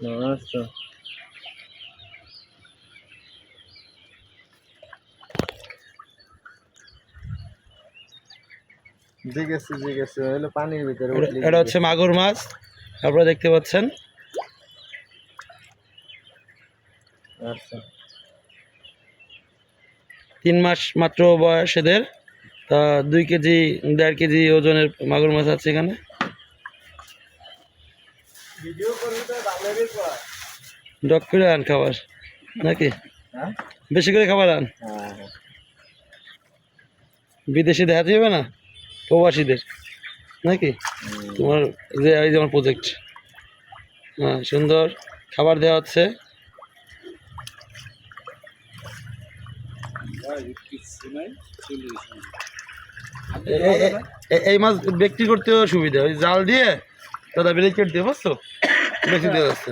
আচ্ছা জিজ্ঞেস হলো পানির ভিতরে এটা হচ্ছে মাগুর মাছ, আপনারা দেখতে পাচ্ছেন। আচ্ছা 3 মাস মাত্র বয়স এদের, তা 2 কেজি 1.5 কেজি ওজনের মাগুর মাছ আছে এখানে। ভিডিও করবি তো ভালোই কর ডক করে আন খাবার নাকি, হ্যাঁ বেশি করে খাবার আন, হ্যাঁ বিদেশি দেখা যাবে না, প্রবাসীদের নাকি। তোমার যে এই যে আমার প্রজেক্ট, হ্যাঁ সুন্দর খাবার দেওয়া হচ্ছে। এই মাছ বিক্রি করতেও সুবিধা, ওই জাল দিয়ে দাদা ব্রেকেট দিয়ে বুঝছো বেশি দেওয়া যাচ্ছে।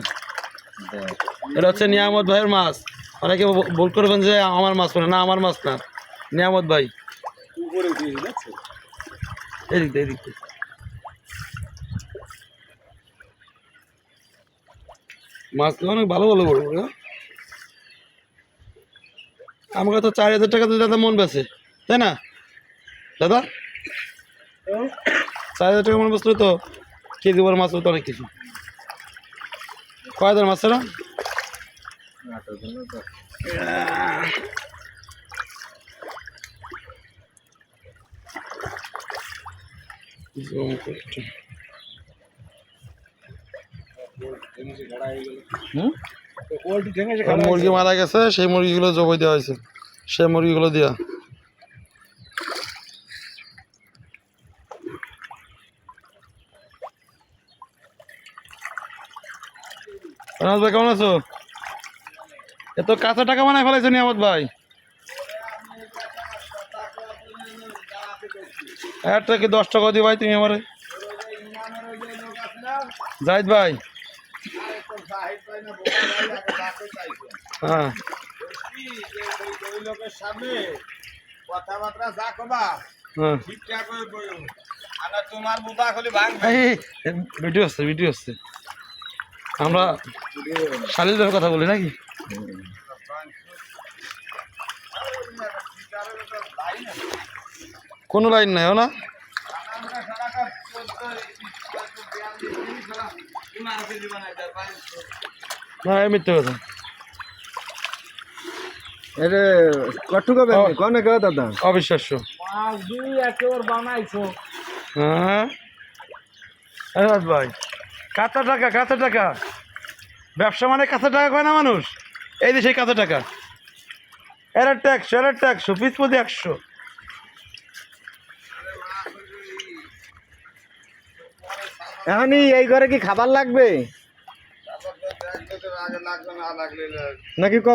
এটা হচ্ছে নিয়ামত ভাইয়ের মাছ। অনেকে ভুল করবেন যে আমার মাছ না, না আমার মাছ না, নিয়ামত ভাই। এদিক দিয়ে এদিক দিয়ে মাছ অনেক ভালো ভালো বড় বড়। আমাকে তো 4,000 টাকা দিয়ে দাদা মন বেছে, তাই না দাদা? 4,000 টাকা মন বেচলে তো কেজি বড় মাছ তো অনেক কিছু। কয় হাজার মাছ না মুরগি মারা গেছে, সেই মুরগিগুলো জবাই দেওয়া হয়েছে, সেই মুরগিগুলো দিয়া। রানাজ ভাই কেমন আছো? এত কাঁচা টাকা বানায় ফেলাইছো নিয়ামত ভাই। একটা কি 10 টাকা দিও ভাই তুমি আমারে। জাহিদ ভাই, হ্যাঁ ভিডিও আসছে, ভিডিও আসছে, আমরা শালীর কথা বলি নাকি। কোনো লাইন নাই না, না মিথ্যে কথা। এটা কটু কবে কোনে কও দাদা অবিশ্বাস্য। হ্যাঁ ভাই কাঁচা টাকা, কাঁচা টাকা ব্যবসা মানে কাঁচা টাকা কয় না মানুষ, এই দেশে কাঁচা টাকা। এর ট্যাক্স পিস প্রতি 100। এখনই এই ঘরে কি খাবার লাগবে নাকি?